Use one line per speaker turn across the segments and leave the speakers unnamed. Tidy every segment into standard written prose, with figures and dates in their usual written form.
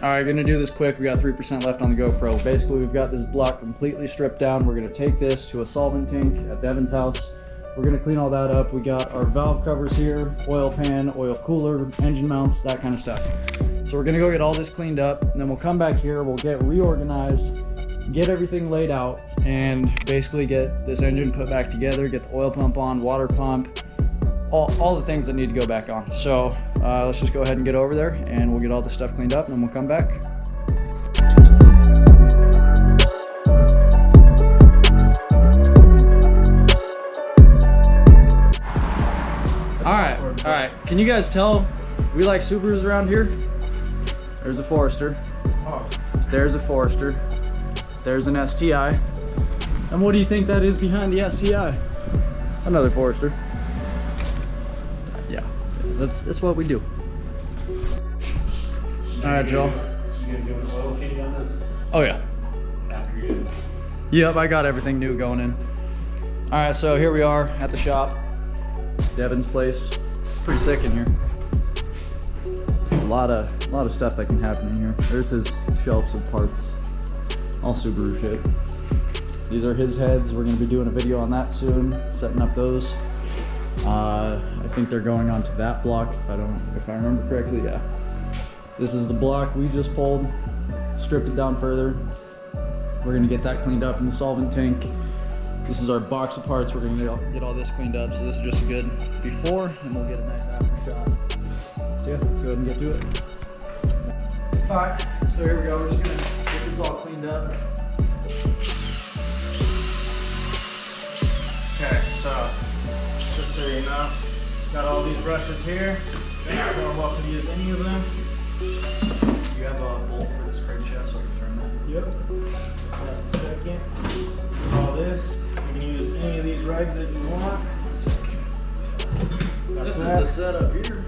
Alright, gonna do this quick. We got 3% left on the GoPro. Basically, we've got this block completely stripped down. We're gonna take this to a solvent tank at Devin's house. We're gonna clean all that up. We got our valve covers here, oil pan, oil cooler, engine mounts, that kind of stuff. So we're gonna go get all this cleaned up, and then we'll come back here, we'll get reorganized, get everything laid out, and basically get this engine put back together, get the oil pump on, water pump, all the things that need to go back on. So let's just go ahead and get over there, and we'll get all the stuff cleaned up, and then we'll come back. Alright, can you guys tell we like Subarus around here? There's a Forester, there's a Forester, there's an STI, and what do you think that is behind the STI? Another Forester. Yeah, that's what we do. Alright, Joe.
You gonna do an oil change on this?
Oh yeah.
After you.
Yep, I got everything new going in. Alright, so here we are at the shop. Devin's place. It's pretty sick in here. A lot of stuff that can happen in here. There's his shelves of parts. All Subaru shit. These are his heads. We're going to be doing a video on that soon, setting up those. I think they're going onto that block, if I remember correctly, yeah. This is the block we just pulled, stripped it down further. We're going to get that cleaned up in the solvent tank. This is our box of parts. We're going to get all this cleaned up. So this is just a good before, and we'll get a nice after shot. So yeah, let's go ahead and get to it. Alright, so here we go. We're just going to get this all cleaned up. Okay, so just so you know, got all these brushes here. You're more welcome to use any of them. You have a bolt for this crankshaft, so I can turn that. Yep. That's the second. All this. You can use any of these rags that you want. This is the setup here.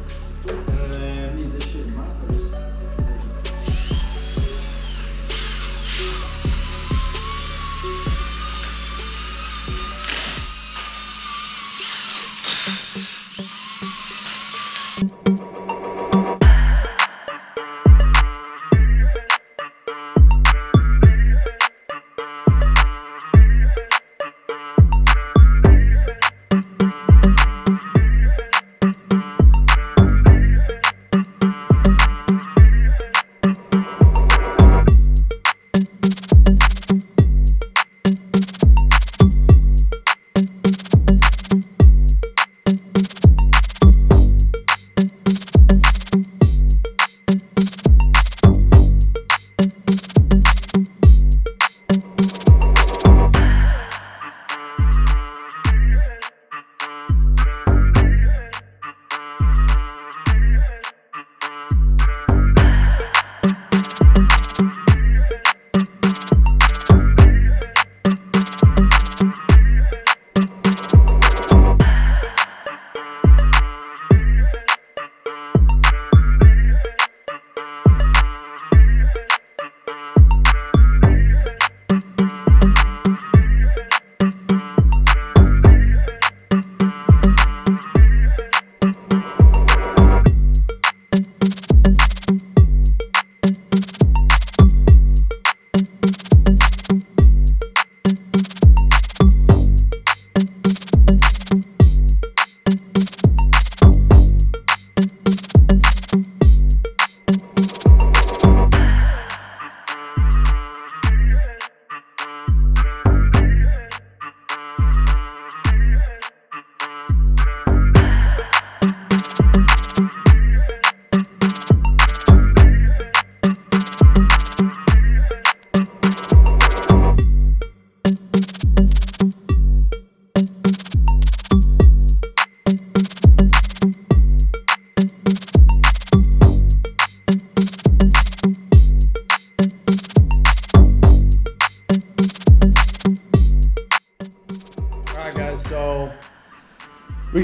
And then I need this shit in my place.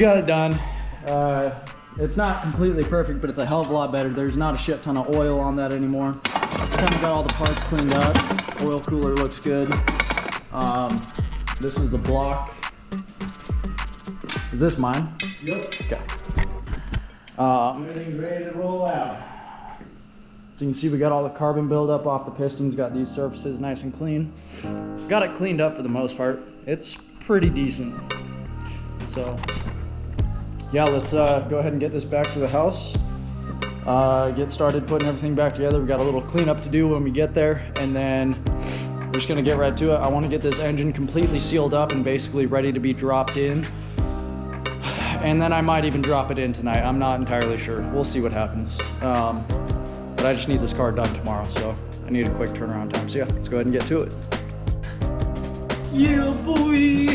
got it done. It's not completely perfect, but it's a hell of a lot better. There's not a shit ton of oil on that anymore. Kind of got all the parts cleaned up. Oil cooler looks good. This is the block. Is this mine?
Yep.
Okay.
Everything's ready to roll out.
So you can see we got all the carbon buildup off the pistons, got these surfaces nice and clean. Got it cleaned up for the most part. It's pretty decent. So yeah, let's go ahead and get this back to the house. Get started putting everything back together. We got a little cleanup to do when we get there, and then we're just gonna get right to it. I want to get this engine completely sealed up and basically ready to be dropped in. And then I might even drop it in tonight. I'm not entirely sure. We'll see what happens. But I just need this car done tomorrow, so I need a quick turnaround time. So yeah, let's go ahead and get to it. Yeah, boy!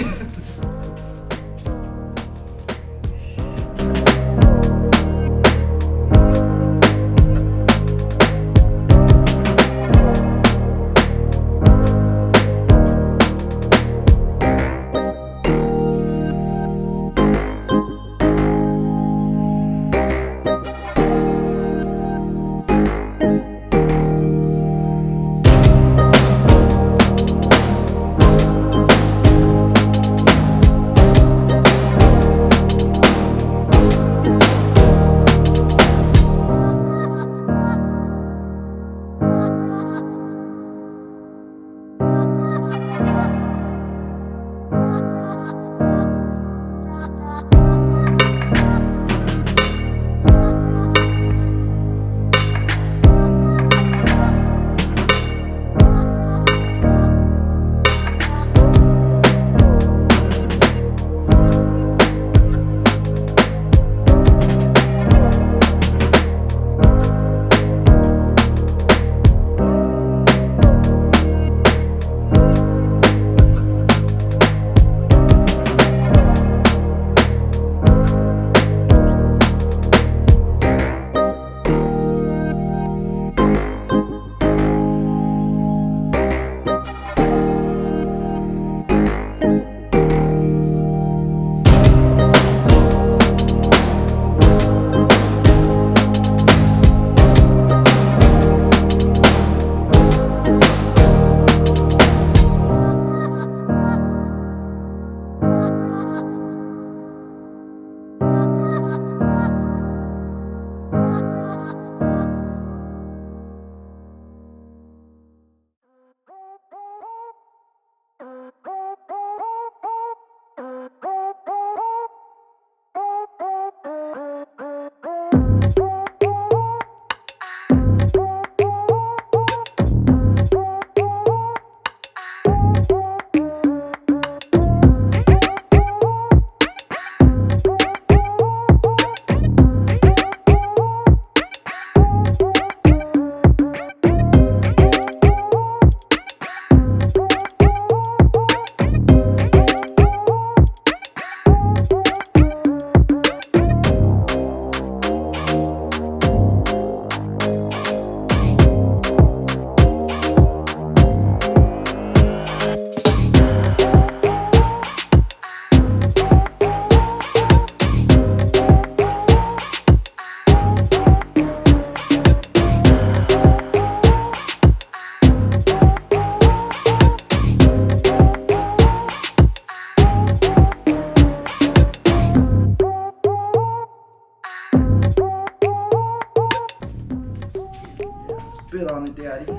Spit on it, Daddy.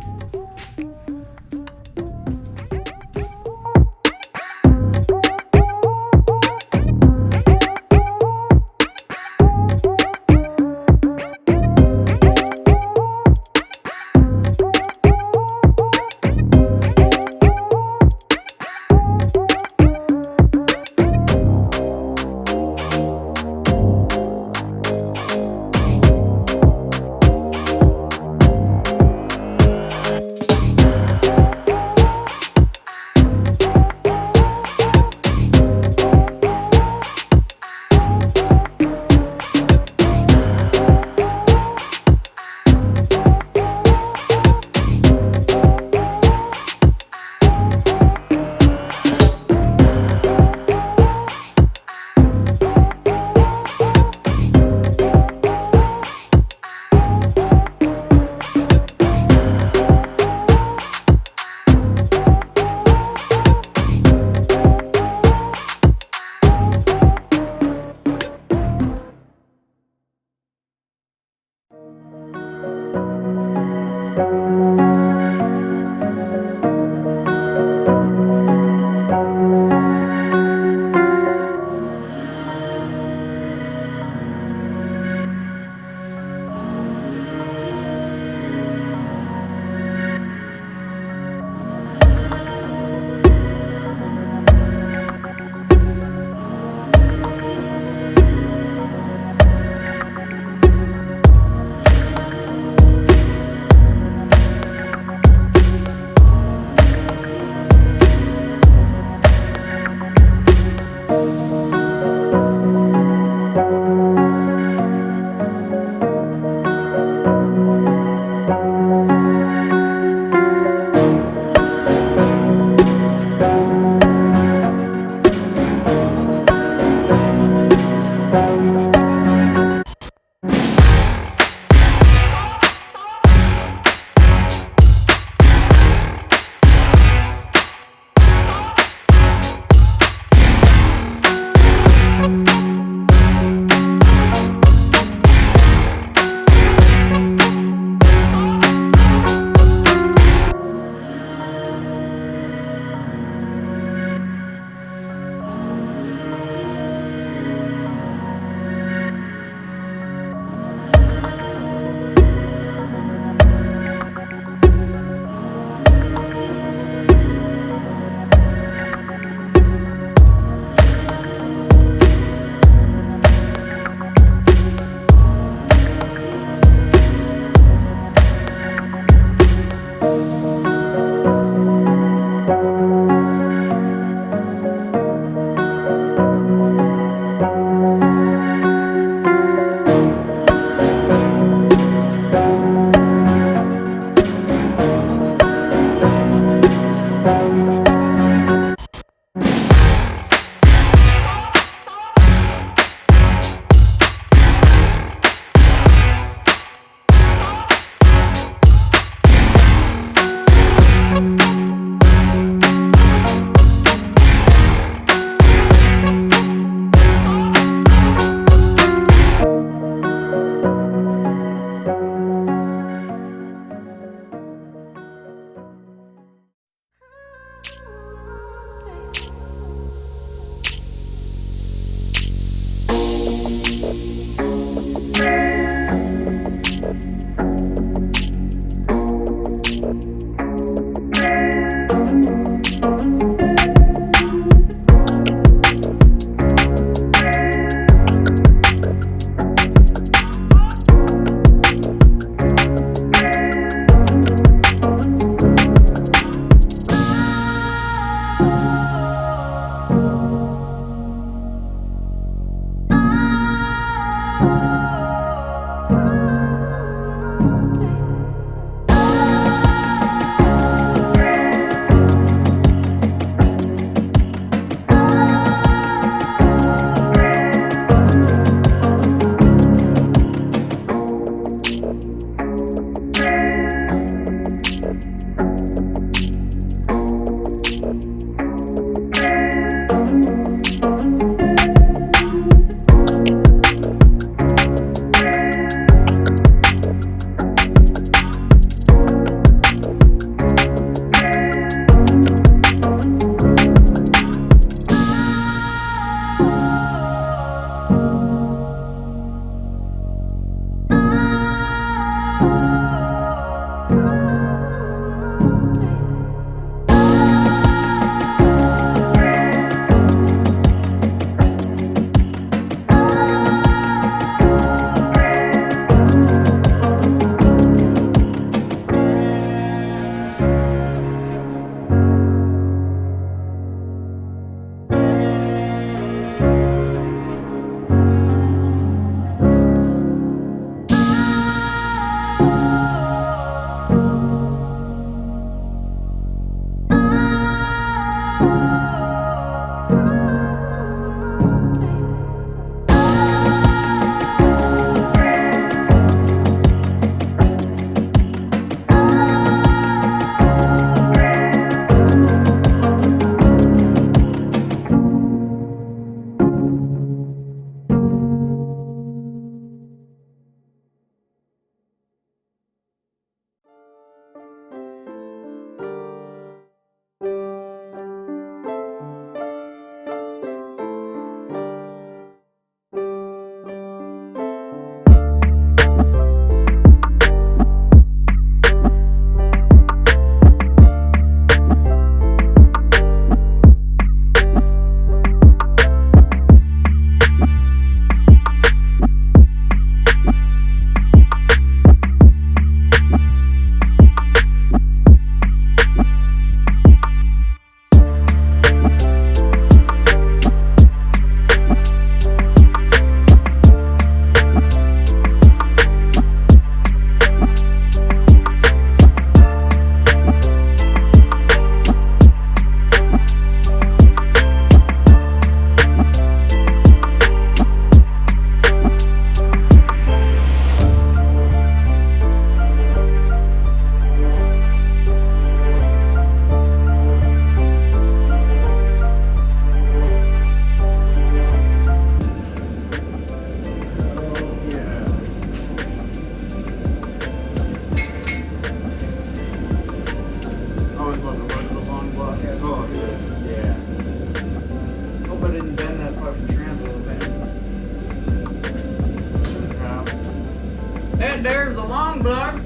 And there's the long block.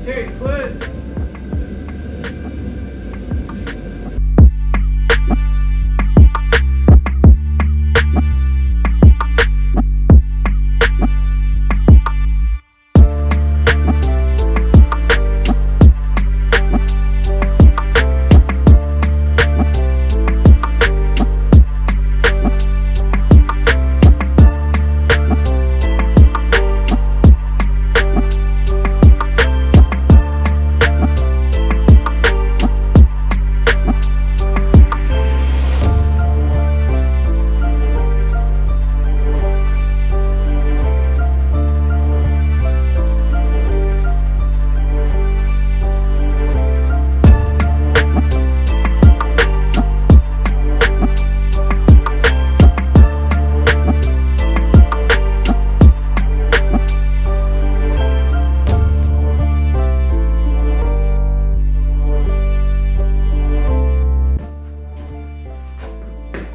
Take foot.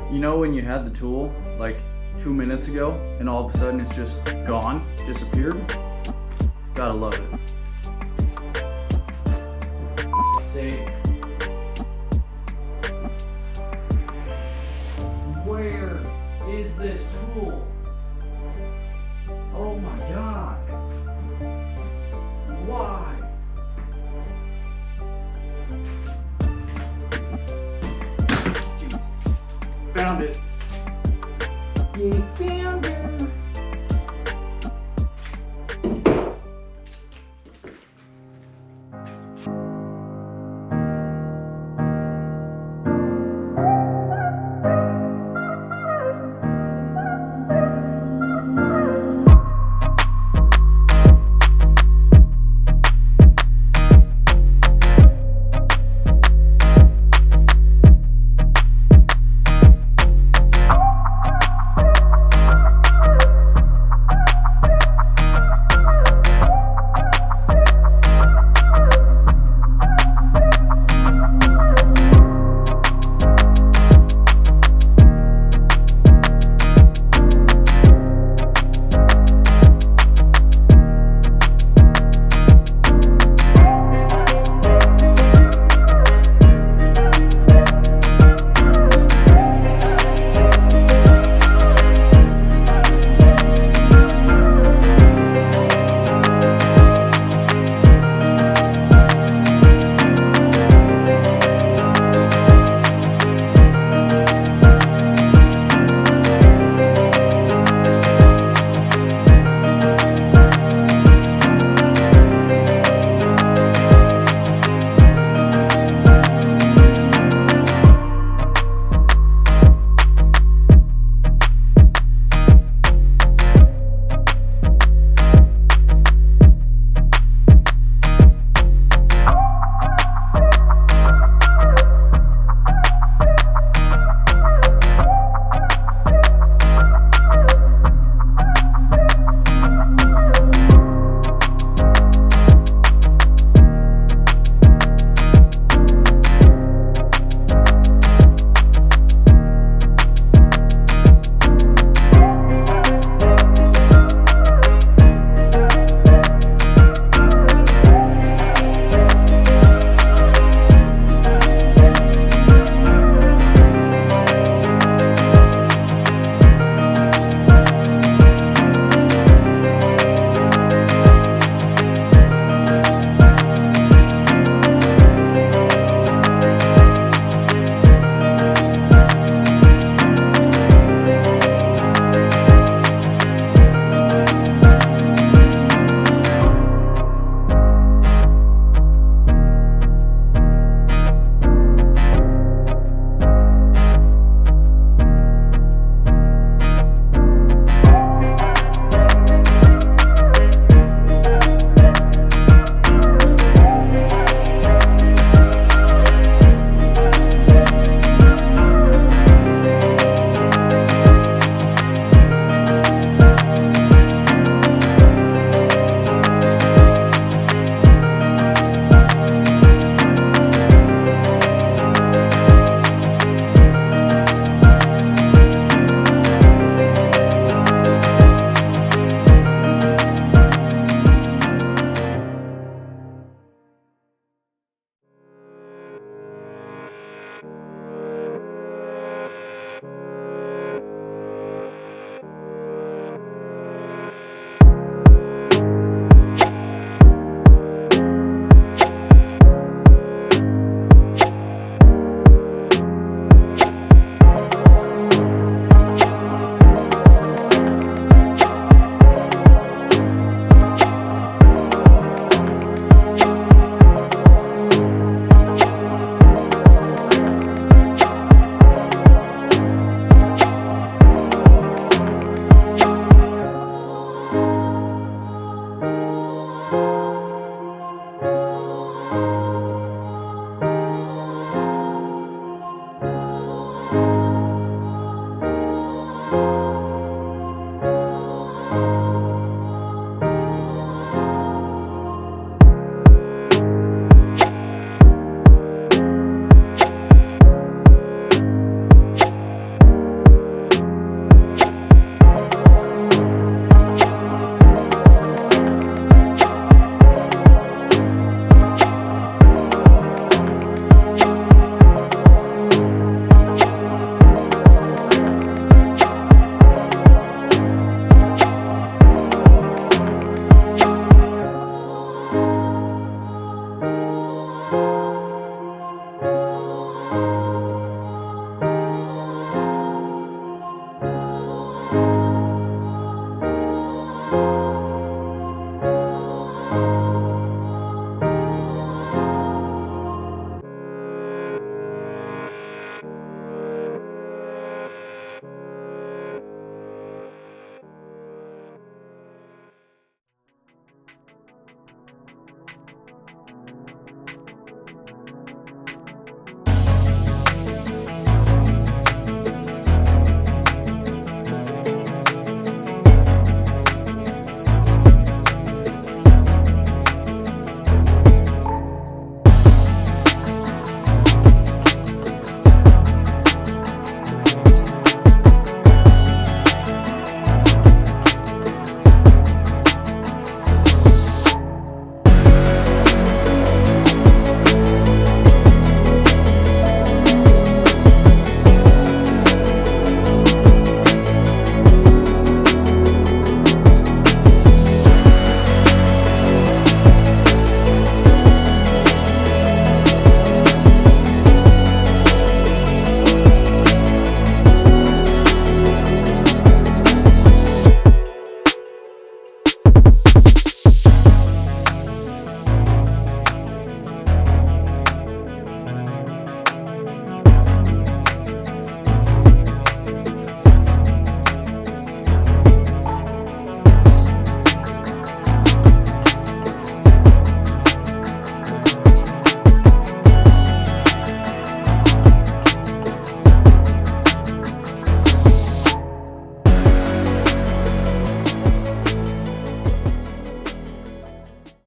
You know when you had the tool like 2 minutes ago and all of a sudden it's just gone, disappeared? Gotta love it.
Say, where is this tool? Oh my god. Why? Jeez. Found it.